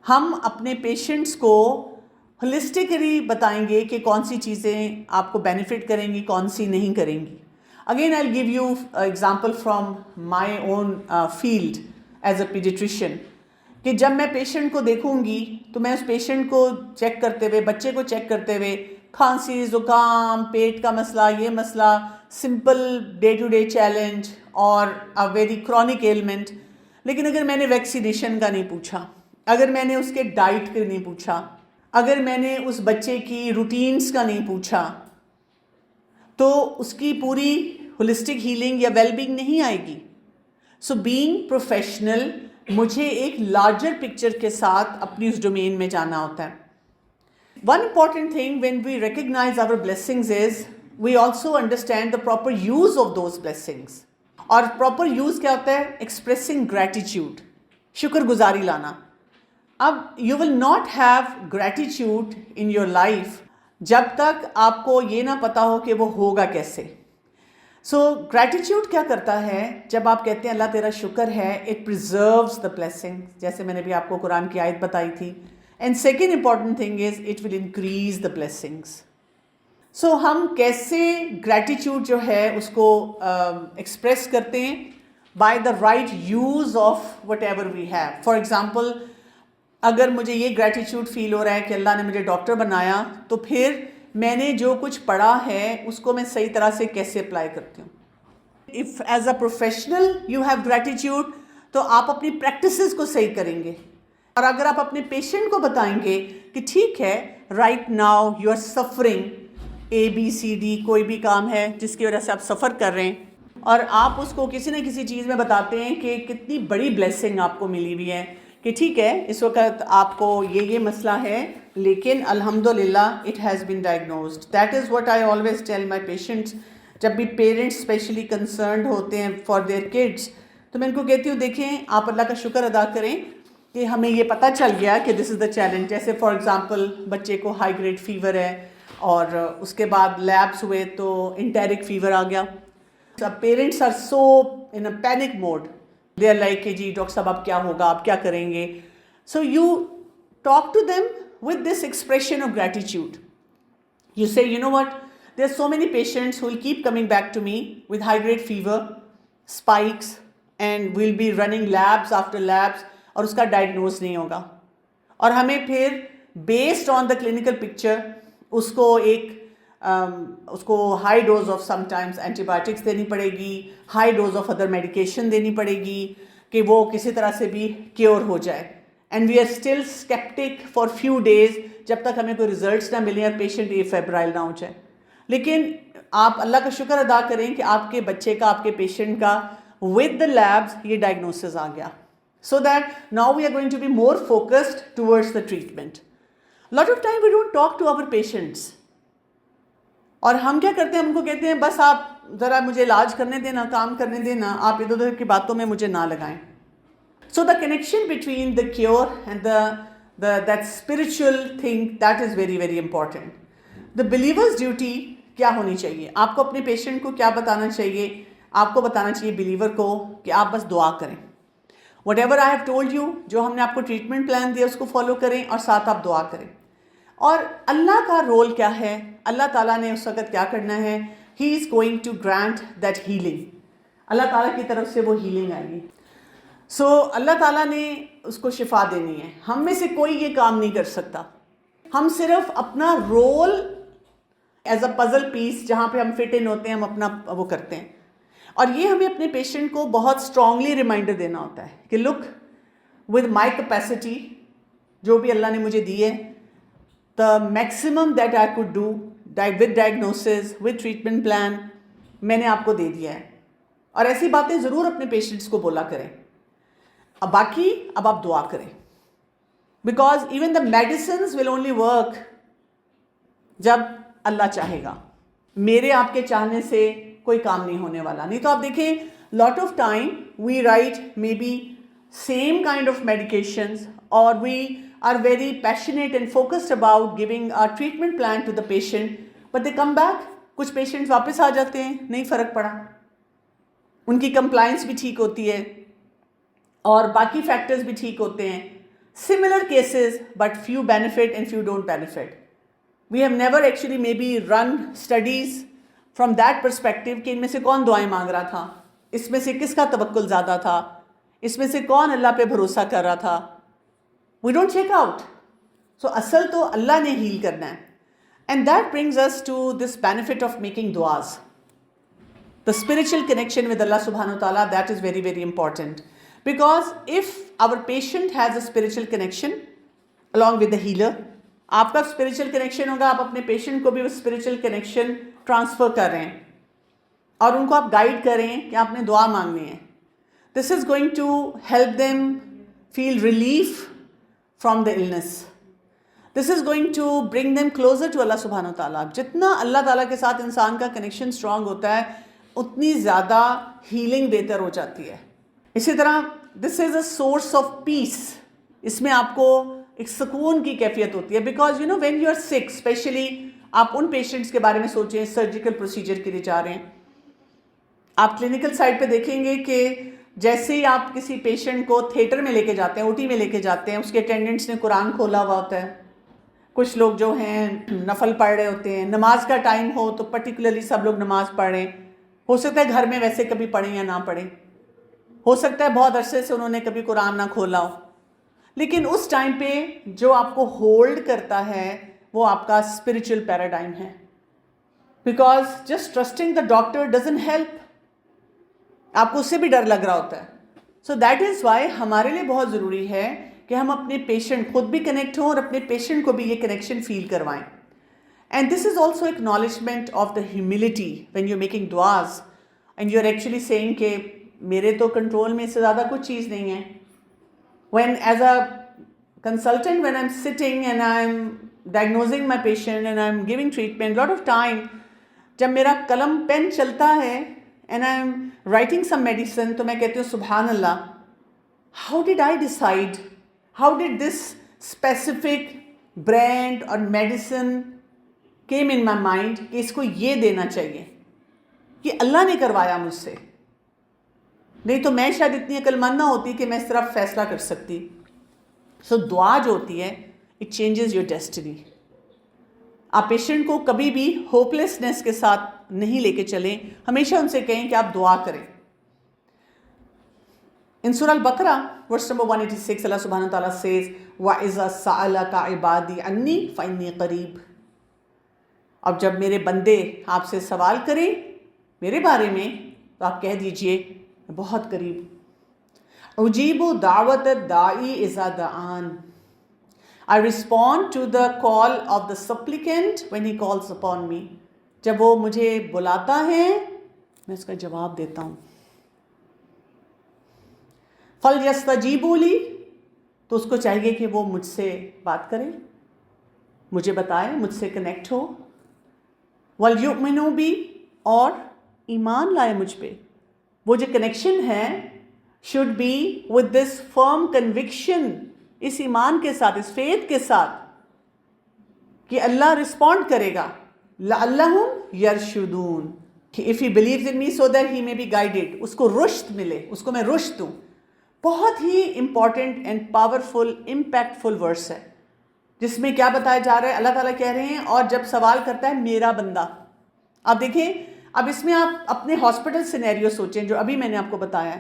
ہم اپنے پیشنٹس کو ہولسٹکلی بتائیں گے کہ کون سی چیزیں آپ کو بینیفٹ کریں گی، کون سی نہیں کریں گی. Again I give you example from my own field as a paediatrician, کہ جب میں پیشنٹ کو دیکھوں گی تو میں اس پیشنٹ کو چیک کرتے ہوئے، بچے کو چیک کرتے ہوئے، کھانسی، زکام، پیٹ کا مسئلہ، یہ مسئلہ، simple day to day challenge اور اے ویری کرونک ایلمنٹ. لیکن اگر میں نے ویکسینیشن کا نہیں پوچھا، اگر میں نے اس کے ڈائٹ کا نہیں پوچھا، اگر میں نے اس بچے کی روٹینز کا نہیں پوچھا، تو اس کی پوری ہولسٹک ہیلنگ یا ویل بینگ نہیں آئے گی. سو بینگ پروفیشنل، مجھے ایک لارجر پکچر کے ساتھ اپنی اس ڈومین میں جانا ہوتا ہے. One important thing when we recognize our blessings is we also understand the proper use of those blessings. اور proper use کیا ہوتا ہے؟ Expressing gratitude، شکر گزاری لانا. اب you will not have gratitude in your life جب تک آپ کو یہ نہ پتا ہو کہ وہ ہوگا کیسے. سو gratitude کیا کرتا ہے؟ جب آپ کہتے ہیں اللہ تیرا شکر ہے، it preserves the blessing، جیسے میں نے بھی آپ کو قرآن کی آیت بتائی تھی. And second important thing is it will increase the blessings. So ہم کیسے gratitude جو ہے اس کو express کرتے ہیں؟ By the right use of whatever we have. For example، اگر مجھے یہ gratitude feel ہو رہا ہے کہ اللہ نے مجھے ڈاکٹر بنایا، تو پھر میں نے جو کچھ پڑھا ہے اس کو میں صحیح طرح سے کیسے اپلائی کرتی ہوں. If as a professional you have gratitude، تو آپ اپنی پریکٹسز کو صحیح کریں گے. اور اگر آپ اپنے پیشنٹ کو بتائیں گے کہ ٹھیک ہے، right now you are suffering ABCD، کوئی بھی کام ہے جس کی وجہ سے آپ سفر کر رہے ہیں، اور آپ اس کو کسی نہ کسی چیز میں بتاتے ہیں کہ کتنی بڑی بلیسنگ آپ کو ملی ہوئی ہے، کہ ٹھیک ہے اس وقت آپ کو یہ مسئلہ ہے، لیکن الحمدللہ it has been diagnosed. That is what I always tell my patients. جب بھی پیرنٹس اسپیشلی کنسرنڈ ہوتے ہیں فار دیئر کڈس، تو میں ان کو کہتی ہوں دیکھیں آپ اللہ کا شکر ادا کریں کہ ہمیں یہ پتہ چل گیا کہ دس از دا چیلنج. جیسے فار ایگزامپل بچے کو ہائی گریڈ فیور ہے، اور اس کے بعد لیبس ہوئے تو انٹیرک فیور آ گیا. Parents are so in a panic mode, they are like کہ جی ڈاکٹر صاحب اب کیا ہوگا، آپ کیا کریں گے. So you talk to them with this expression of gratitude. You say, you know what, there are so many patients who will keep coming back to me with high grade fever, spikes, and we'll be running labs after labs, اور اس کا diagnose نہیں ہوگا. اور ہمیں پھر based on the clinical picture اس کو high dose of sometimes antibiotics دینی پڑے گی، high dose of other medication دینی پڑے گی کہ وہ کسی طرح سے بھی کیور ہو جائے. And we are still sceptic for few days جب تک ہمیں کوئی ریزلٹس نہ ملیں اور پیشنٹ یہ فیبرائل نہ ہو جائے. لیکن آپ اللہ کا شکر ادا کریں کہ آپ کے بچے کا، آپ کے پیشنٹ کا ود دا لیبس یہ ڈائگنوسس آ گیا. So that now we are going to be more focused towards the treatment. Lot of time we don't talk to our patients. اور ہم کیا کرتے ہیں، ہم کو کہتے ہیں بس آپ ذرا مجھے علاج کرنے دینا، کام کرنے دینا، آپ ادھر ادھر کی باتوں میں مجھے نہ لگائیں. So the connection between the cure and that spiritual thing, that is very very important. The believer's duty کیا ہونی چاہیے؟ آپ کو اپنے پیشنٹ کو کیا بتانا چاہیے؟ آپ کو بتانا چاہیے بلیور کو کہ آپ بس دعا کریں. What ever I have told you, جو ہم نے آپ کو ٹریٹمنٹ پلان دیا اس کو فالو کریں، اور ساتھ آپ دعا کریں. اور اللہ کا رول کیا ہے؟ اللہ تعالیٰ نے اس وقت کیا کرنا ہے؟ He is going to grant that healing. Allah تعالیٰ کی طرف سے وہ ہیلنگ آئے گی. سو اللہ تعالیٰ نے اس کو شفا دینی ہے. ہم میں سے کوئی یہ کام نہیں کر سکتا. ہم صرف اپنا رول ایز اے پزل پیس جہاں پہ ہم فٹ ان ہوتے ہیں، ہم اپنا وہ کرتے ہیں. اور یہ ہمیں اپنے پیشنٹ کو بہت اسٹرانگلی ریمائنڈر دینا ہوتا ہے کہ لک، ود مائی کیپیسٹی، جو بھی اللہ نے مجھے دی ہے، the maximum that I could do with diagnosis, with treatment plan, میں نے آپ کو دے دیا ہے. اور ایسی باتیں ضرور اپنے پیشنٹس کو بولا کریں. اب باقی اب آپ دعا کریں، because even the medicines will only work جب اللہ چاہے گا. میرے آپ کے چاہنے سے کوئی کام نہیں ہونے والا. نہیں تو آپ دیکھیں lot of time we write may be same kind of medications, or we are very passionate and focused about giving a treatment plan to the patient, but they come back. کچھ پیشنٹس واپس آ جاتے ہیں، نہیں فرق پڑا، ان کی compliance بھی ٹھیک ہوتی ہے اور باقی فیکٹرز بھی ٹھیک ہوتے ہیں. Similar cases, but few benefit and few don't benefit. We have never actually maybe run studies from that perspective کہ ان میں سے کون دعائیں مانگ رہا تھا, اس میں سے کس کا توکل زیادہ تھا, اس میں سے کون اللہ پہ بھروسہ کر رہا تھا. We don't check out. So اصل تو اللہ نے ہیل کرنا ہے. And that brings us to this benefit of making du'as. The spiritual connection with Allah subhanahu wa ta'ala, that is very, very important. Because if our patient has a spiritual connection along with the healer, آپ کا spiritual connection ہوگا, آپ اپنے patient کو بھی وہ spiritual connection transfer کر رہے ہیں اور ان کو آپ guide کر رہے ہیں کہ آپ نے دعا مانگنی ہے. This is going to help them feel relief from the illness. This is going to bring them closer to Allah subhanahu wa ta'ala. جتنا اللہ تعالیٰ کے ساتھ انسان کا connection strong ہوتا ہے اتنی زیادہ healing بہتر ہو جاتی ہے. اسی طرح this is a source of peace. اس میں آپ کو ایک سکون کی کیفیت ہوتی ہے. Because you know when you are sick, especially آپ ان پیشنٹس کے بارے میں سوچیں سرجیکل پروسیجر کے لیے جا رہے ہیں, آپ کلینکل سائڈ پہ دیکھیں گے کہ جیسے ہی آپ کسی پیشنٹ کو تھیٹر میں لے کے جاتے ہیں, اوٹی میں لے کے جاتے ہیں, اس کے اٹینڈنٹس نے قرآن کھولا ہوا ہوتا ہے. کچھ لوگ جو ہیں نفل پڑھ رہے ہوتے ہیں, نماز کا ٹائم ہو تو پرٹیکولرلی سب لوگ نماز پڑھ رہے ہیں. ہو سکتا ہے گھر میں ویسے کبھی پڑھیں یا نہ پڑھیں, ہو سکتا ہے بہت عرصے سے انہوں نے کبھی قرآن نہ کھولا ہو, لیکن اس ٹائم پہ جو آپ کو ہولڈ کرتا ہے وہ آپ کا اسپرچل پیراڈائم ہے. Because just trusting the doctor doesn't help, آپ کو اس سے بھی ڈر لگ رہا ہوتا ہے. سو دیٹ از وائی ہمارے لیے بہت ضروری ہے کہ ہم اپنے پیشنٹ خود بھی کنیکٹ ہوں اور اپنے پیشنٹ کو بھی یہ کنیکشن فیل کروائیں. And this is also acknowledgement of the humility when you making دعاز and you are actually seeing کہ میرے تو کنٹرول میں اس سے زیادہ کچھ چیز نہیں ہے. When as a consultant, when I'm sitting and I'm diagnosing my patient and I'm giving treatment, lot of time جب میرا قلم پین چلتا ہے and I'm writing some medicine تو میں کہتی ہوں سبحان اللہ, how did I decide, how did this specific brand or medicine came in my mind کہ اس کو یہ دینا چاہیے, کہ اللہ نے کروایا مجھ سے, نہیں تو میں شاید اتنی عقل مند نہ ہوتی کہ میں اس طرح فیصلہ کر سکتی. سو دعا جو ہوتی ہے اٹ چینجز یور ڈیسٹنی. آپ پیشنٹ کو کبھی بھی ہوپلیسنس کے ساتھ نہیں لے کے چلیں, ہمیشہ ان سے کہیں کہ آپ دعا کریں. ان سورہ البقرہ ورس نمبر 186 اللہ سبحانہ و تعالیٰ says وَإِذَا سَأَلَكَ عِبَادِي عَنِّي فَإِنِّي قَرِيبٌ. اب جب میرے بندے آپ سے سوال کریں میرے بارے میں تو آپ کہہ دیجئے بہت قریب. اجیب دعوت الداعی اذا دعان. I respond to the call of the supplicant when he calls upon me. جب وہ مجھے بلاتا ہے میں اس کا جواب دیتا ہوں. فَلْيَسْتَجِيبُوا لِي. تو اس کو چاہیے کہ وہ مجھ سے بات کرے, مجھے بتائے, مجھ سے کنیکٹ ہو. وَلْيُؤْمِنُوا بِي. اور ایمان لائے مجھ پہ. وہ جو کنیکشن ہے should be with this firm conviction, اس ایمان کے ساتھ, اس فیتھ کے ساتھ کہ اللہ رسپونڈ کرے گا. لَعَلَّهُمْ يَرْشُدُونَ. if he believes in me so that he may be guided, اس کو رشد ملے, اس کو میں رشد دوں. بہت ہی امپورٹنٹ اینڈ پاورفل امپیکٹفل ورس ہے جس میں کیا بتایا جا رہا ہے, اللہ تعالیٰ کہہ رہے ہیں اور جب سوال کرتا ہے میرا بندہ. آپ دیکھیں اب اس میں آپ اپنے ہاسپٹل سینیریو سوچیں جو ابھی میں نے آپ کو بتایا ہے.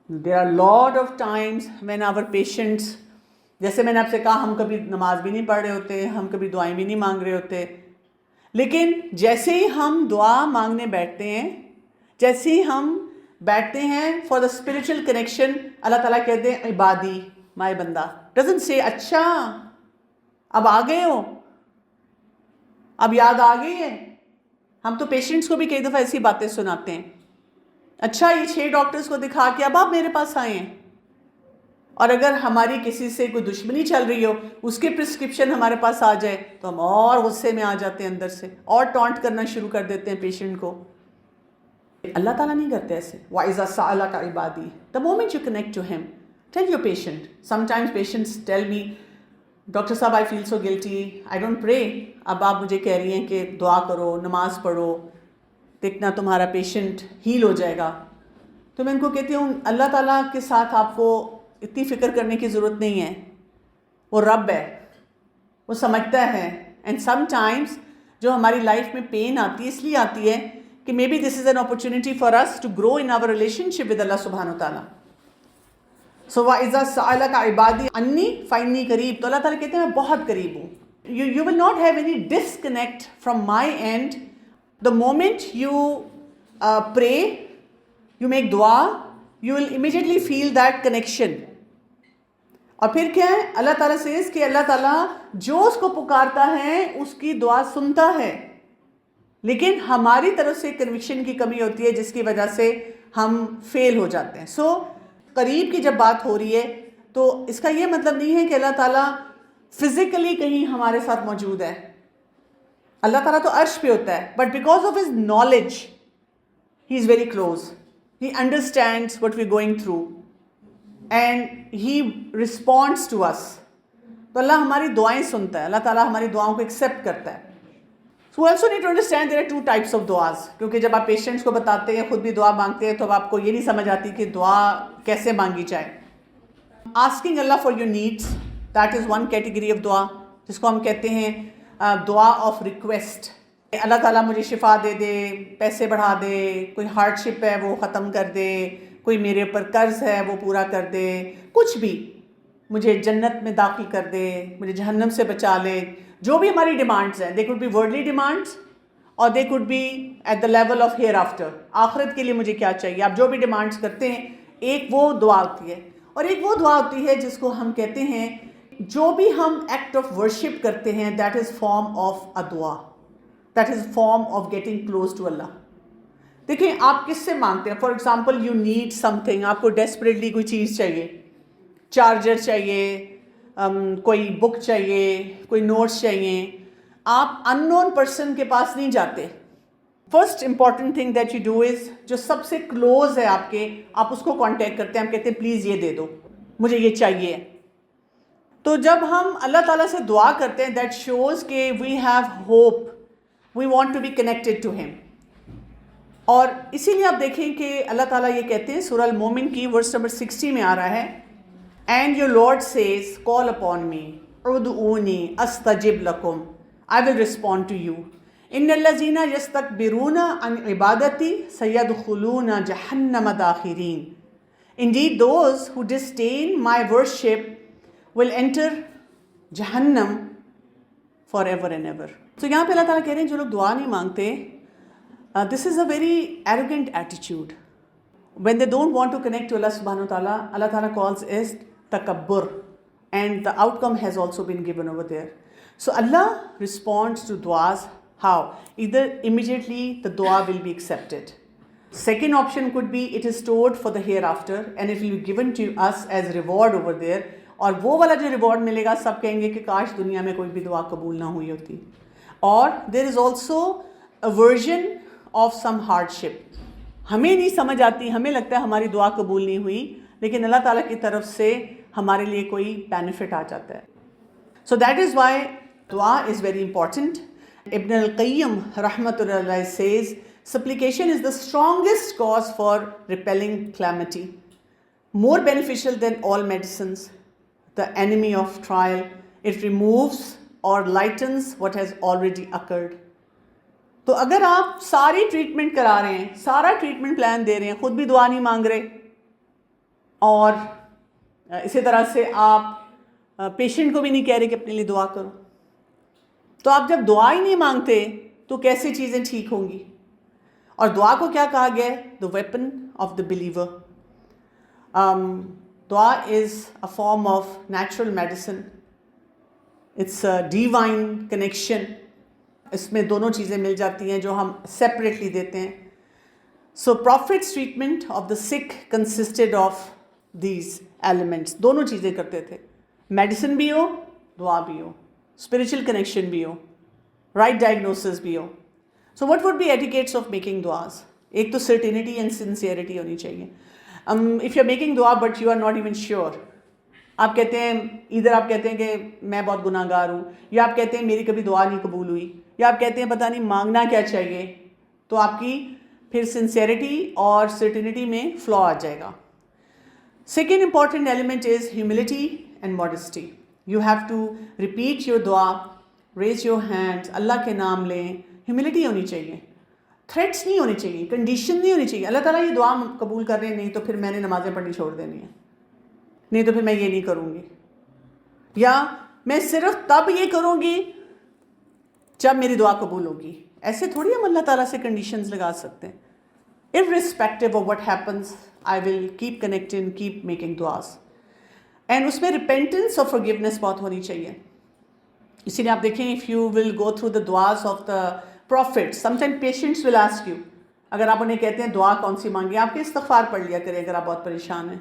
There are lot of times when our patients, جیسے میں نے آپ سے کہا ہم کبھی نماز بھی نہیں پڑھ رہے ہوتے, ہم کبھی دعائیں بھی نہیں مانگ رہے ہوتے, لیکن جیسے ہی ہم دعا مانگنے بیٹھتے ہیں, جیسے ہی ہم بیٹھتے ہیں فار دا اسپرچل کنیکشن, اللہ تعالیٰ کہتے ہیں عبادی, مائی بندہ. ڈزنٹ سے اچھا اب آ گئے ہو, اب یاد آ گئی ہے. ہم تو پیشنٹس کو بھی کئی دفعہ ایسی باتیں سناتے ہیں, اچھا یہ 6 ڈاکٹرز کو دکھا کے اب آپ میرے پاس آئے ہیں. اور اگر ہماری کسی سے کوئی دشمنی چل رہی ہو, اس کے پرسکرپشن ہمارے پاس آ جائے تو ہم اور غصے میں آ جاتے ہیں اندر سے, اور ٹانٹ کرنا شروع کر دیتے ہیں پیشنٹ کو. اللہ تعالیٰ نہیں کرتے ایسے. وَإِذَا سَأَلَكَ عِبَادِي. The moment you connect to him, tell your patient. Sometimes patients tell me, doctor صاحب آئی فیل سو گلٹی, آئی ڈونٹ پرے. اب آپ مجھے کہہ رہی ہیں کہ دعا کرو, نماز پڑھو, دیکھنا تمہارا پیشنٹ ہیل ہو جائے گا. تو میں ان کو کہتی ہوں اللہ تعالیٰ کے ساتھ آپ کو اتنی فکر کرنے کی ضرورت نہیں ہے. وہ رب ہے, وہ سمجھتا ہے. اینڈ سم ٹائمس جو ہماری لائف میں پین آتی ہے اس لیے آتی ہے کہ maybe this is an opportunity for us to grow in our relationship with Allah سبحانہ وتعالیٰ. سو وَإِذَا سَأَلَكَ عِبَادِي عَنِّي فَإِنِّي قریب, تو اللہ تعالیٰ کہتے ہیں میں بہت قریب ہوں. You will not have any disconnect from my end. The moment you pray, you make dua, you will immediately feel that connection. اور پھر کیا ہے, اللہ تعالیٰ says کہ اللہ تعالیٰ جو اس کو پکارتا ہے اس کی دعا سنتا ہے, لیکن ہماری طرف سے کنوکشن کی کمی ہوتی ہے جس کی وجہ سے ہم فیل ہو جاتے ہیں. سو قریب کی جب بات ہو رہی ہے تو اس کا یہ مطلب نہیں ہے کہ اللہ تعالیٰ فزیکلی کہیں ہمارے ساتھ موجود ہے. اللہ تعالیٰ تو عرش پہ ہوتا ہے, but because of his knowledge he is very close, he understands what we going through and he responds to us. تو اللہ ہماری دعائیں سنتا ہے, اللہ تعالیٰ ہماری دعاؤں کو ایکسیپٹ کرتا ہے. So we also need to understand there are two types of du'as, کیونکہ جب آپ پیشنٹس کو بتاتے ہیں, خود بھی دعا مانگتے ہیں, تو اب آپ کو یہ نہیں سمجھ آتی کہ دعا کیسے مانگی جائے. Asking Allah for your needs, that is one category of دعا, جس کو ہم کہتے ہیں دعا آف ریکویسٹ. اللہ تعالیٰ مجھے شفا دے دے, پیسے بڑھا دے, کوئی ہارڈ شپ ہے وہ ختم کر دے, کوئی میرے اوپر قرض ہے وہ پورا کر دے, کچھ بھی, مجھے جنت میں داخل کر دے, مجھے جہنم سے بچا لے. جو بھی ہماری ڈیمانڈز ہیں, they could be worldly demands اور they could be at the level of hereafter, آخرت کے لیے مجھے کیا چاہیے. آپ جو بھی ڈیمانڈز کرتے ہیں, ایک وہ دعا ہوتی ہے, اور ایک وہ دعا ہوتی ہے جس کو ہم کہتے ہیں, جو بھی ہم ایکٹ آف ورشپ کرتے ہیں, that is form of a دعا, that is form of getting close to Allah. دیکھیں آپ کس سے مانگتے ہیں. For example you need something, آپ کو ڈیسپریٹلی کوئی چیز چاہیے, چارجر چاہیے, کوئی بک چاہیے, کوئی نوٹس چاہیے, آپ ان نون پرسن کے پاس نہیں جاتے. First important thing that you do is, جو سب سے کلوز ہے آپ کے, آپ اس کو کانٹیکٹ کرتے ہیں, ہم کہتے ہیں پلیز یہ دے دو, مجھے یہ چاہیے. تو جب ہم اللہ تعالیٰ سے دعا کرتے ہیں, دیٹ شوز کہ we have hope, we want to be connected to ہم. اور اسی لیے آپ دیکھیں کہ اللہ تعالیٰ یہ کہتے ہیں سورہ المومن کی ورس نمبر 60 میں آ رہا ہے, And your Lord says, call upon me, ud'uni astajib lakum, I will respond to you. Inna allazina yastakbiruna an ibadati sayadkhuluna jahannama dakhirin. Indeed, those who disdain my worship will enter Jahannam forever and ever. So یہاں پہ اللہ تعالیٰ کہہ رہے ہیں جو لوگ دعا نہیں مانگتے, this is a very arrogant attitude. When they don't want to connect to Allah subhanahu wa ta'ala, Allah ta'ala calls it takabbur, and the outcome has also been given over there. So Allah responds to du'as how? Either immediately the dua will be accepted. Second option could be it is stored for the hereafter and it will be given to us as reward over there. اور وہ والا جو reward ملے گا, سب کہیں گے کہ کاش دنیا میں کوئی بھی دعا قبول نہ ہوئی ہوتی. اور there is also a version of some hardship. ہمیں نہیں سمجھ آتی, ہمیں لگتا ہے ہماری دعا قبول نہیں ہوئی, لیکن اللہ تعالیٰ کی طرف سے ہمارے لیے کوئی بینیفٹ آ جاتا ہے. سو دیٹ از وائی دعا از ویری امپورٹنٹ. ابن القیم رحمۃ اللہ علیہ Cs supplication is the strongest cause for repelling calamity, more beneficial than all medicines, the enemy of trial. It removes or lightens what has already occurred. تو اگر آپ ساری treatment کرا رہے ہیں, سارا ٹریٹمنٹ پلان دے رہے ہیں, خود بھی دعا نہیں مانگ رہے, اور اسی طرح سے آپ پیشنٹ کو بھی نہیں کہہ رہے کہ اپنے لیے دعا کرو, تو آپ جب دعا ہی نہیں مانگتے تو کیسے چیزیں ٹھیک ہوں گی. اور دعا کو کیا کہا گیا ہے؟ the weapon of the believer. دعا is a form of natural medicine. It's a divine connection. اس میں دونوں چیزیں مل جاتی ہیں جو ہم سیپریٹلی دیتے ہیں. So Prophet's treatment of the sick consisted of these elements. دونوں چیزیں کرتے تھے, میڈیسن بھی ہو, دعا بھی ہو, spiritual connection بھی ہو, right diagnosis بھی ہو. So what would be etiquettes of making du'as? ایک تو certainty and sincerity ہونی چاہیے. If you're making dua but you are not even sure, آپ کہتے ہیں, ادھر آپ کہتے ہیں کہ میں بہت گناہ گار ہوں, یا آپ کہتے ہیں میری کبھی دعا نہیں قبول ہوئی, یا آپ کہتے ہیں پتہ نہیں مانگنا کیا چاہیے, تو آپ کی پھر sincerity اور certainty میں فلا آ جائے گا. Second important element is humility and modesty. You have to repeat your dua, raise your hands, اللہ کے نام لیں. ہیوملٹی ہونی چاہیے, تھریٹس نہیں ہونی چاہیے, کنڈیشن نہیں ہونی چاہیے. اللہ تعالیٰ یہ دعا قبول کر رہے ہیں, نہیں تو پھر میں نے نمازیں پڑھنی چھوڑ دینی ہے, نہیں تو پھر میں یہ نہیں کروں گی, یا میں صرف تب یہ کروں گی جب میری دعا قبول ہوگی. ایسے تھوڑی ہم اللہ تعالیٰ سے کنڈیشنز لگا سکتے ہیں. irrespective of what happens, I will keep connecting, keep making duas. And اس میں repentance اور forgiveness بہت ہونی چاہیے. اسی لیے آپ دیکھیں, if you will go through the duas of the prophets, sometimes patients will ask you, اگر آپ انہیں کہتے ہیں دعا کون سی مانگی, آپ کے استغفار پڑھ لیا کریں اگر آپ بہت پریشان ہیں.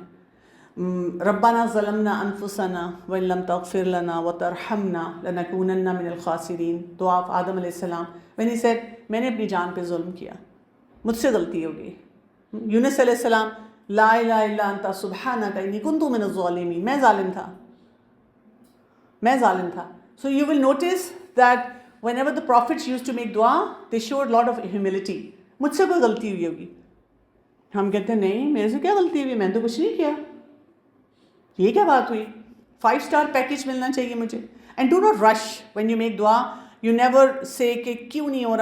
ربنا ظلمنا انفسنا وان لم تغفر لنا وترحمنا لنکونن من الخاسرین. دعا آدم علیہ السلام, when he said میں نے اپنی جان پہ ظلم کیا, مجھ سے غلطی ہوگی. یونس علیہ السلام, لا الہ الا انت سبحانک انی کنت من الظالمین, میں ظالم تھا. So you will notice that whenever the prophets used to make dua, they showed a lot of humility. مجھ سے کوئی غلطی ہوئی ہوگی. ہم کہتے ہیں نہیں, میرے سے کیا غلطی ہوئی, میں نے تو کچھ نہیں کیا, یہ کیا بات ہوئی, 5 star پیکیج ملنا چاہیے مجھے. And do not rush when you make dua. You never say کہ کیوں نہیں ہو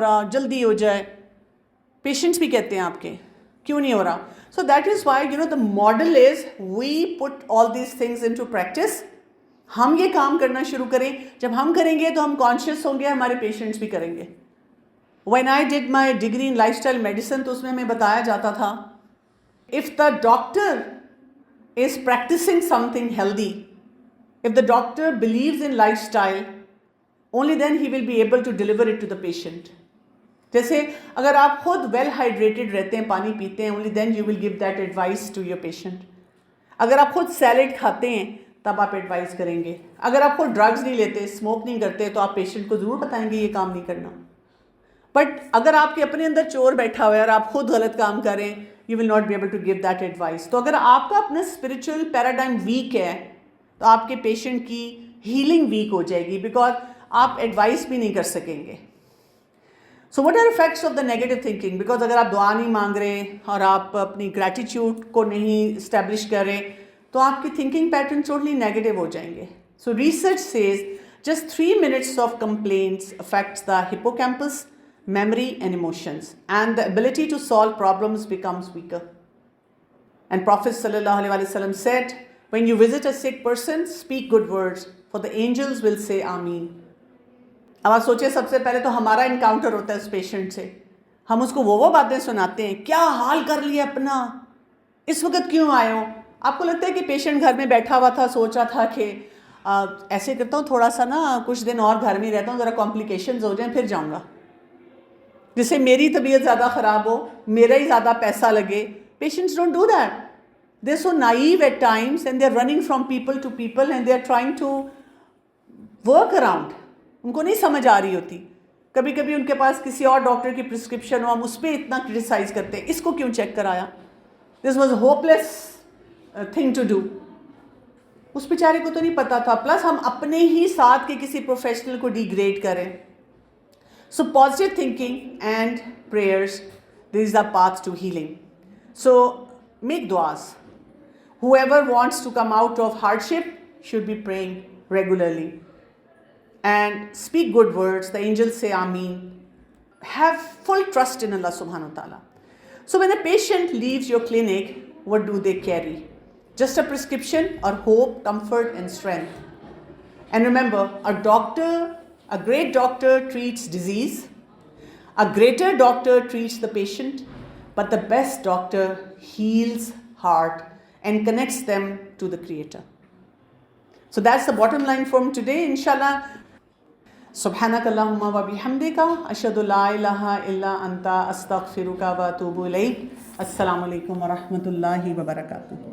رہا, جلدی ہو جائے. پیشنٹس بھی کہتے ہیں آپ کے کیوں نہیں ہو رہا. So that is why the model is we put all these things into practice. ہم یہ کام کرنا شروع کریں. جب ہم کریں گے تو ہم کانشیس ہوں گے, ہمارے پیشنٹس بھی کریں گے. When I did my degree in lifestyle medicine, تو اس میں ہمیں بتایا جاتا تھا, if the doctor is practicing something healthy, if the doctor believes in lifestyle, only then he will be able to deliver it to the patient. جیسے اگر آپ خود ویل ہائیڈریٹڈ رہتے ہیں, پانی پیتے ہیں, only then you will give that advice to your patient. اگر آپ خود سیلڈ کھاتے ہیں تب آپ ایڈوائز کریں گے. اگر آپ خود ڈرگز نہیں لیتے, اسموک نہیں کرتے, تو آپ پیشنٹ کو ضرور بتائیں گے یہ کام نہیں کرنا. بٹ اگر آپ کے اپنے اندر چور بیٹھا ہوا ہے اور آپ خود غلط کام کریں, you will not be able to give that advice. تو اگر آپ کا اپنا اسپرچل پیراڈائم ویک ہے تو آپ کے پیشنٹ کی ہیلنگ ویک ہو جائے گی, بیکاز آپ ایڈوائس بھی نہیں کر سکیں گے. So what are effects of the negative thinking? Because اگر آپ دعا نہیں مانگ رہے اور آپ اپنی gratitude کو نہیں اسٹیبلش کر رہے تو آپ کی thinking pattern totally negative ہو جائیں گے. So research says just 3 minutes of complaints affects the hippocampus, memory and emotions, and the ability to solve problems becomes weaker. And Prophet sallallahu alaihi wasallam said, when you visit a sick person, speak good words, for the angels will say Ameen. اب آپ سوچیں, سب سے پہلے تو ہمارا encounter ہوتا ہے اس patient سے, ہم اس کو وہ باتیں سناتے ہیں, کیا حال کر لیا اپنا, اس وقت کیوں آئے ہو. آپ کو لگتا ہے کہ پیشنٹ گھر میں بیٹھا ہوا تھا, سوچ رہا تھا کہ ایسے کرتا ہوں تھوڑا سا نا, کچھ دن اور گھر میں رہتا ہوں, ذرا کمپلیکیشنز ہو جائیں پھر جاؤں گا, جس سے میری طبیعت زیادہ خراب ہو, میرا ہی زیادہ پیسہ لگے. Patients don't do that. They're so naive at times and they're running from people to people and they're trying to work around. ان کو نہیں سمجھ آ رہی ہوتی. کبھی کبھی ان کے پاس کسی اور ڈاکٹر کی پرسکرپشن ہو, ہم اس پہ اتنا کرٹیسائز کرتے ہیں, اس کو کیوں چیک کرایا, this was hopeless thing to do. اس بیچارے کو تو نہیں پتا تھا, پلس ہم اپنے ہی ساتھ کے کسی پروفیشنل کو ڈیگریڈ کریں. So positive thinking and prayers, this is the path to healing. So make دعاز. whoever wants to come out of hardship should be praying regularly and speak good words. The angels say Ameen. Have full trust in Allah subhanahu wa ta'ala. So when a patient leaves your clinic, what do they carry? Just a prescription or hope, comfort and strength. And remember, a great doctor treats disease, a greater doctor treats the patient, but the best doctor heals heart and connects them to the Creator. So that's the bottom line from today, inshallah. سبحانک اللہم و بحمدک اشہد لا الہ الا انت استغفرک و اتوب الیک. السلام علیکم و رحمۃ اللہ وبرکاتہ.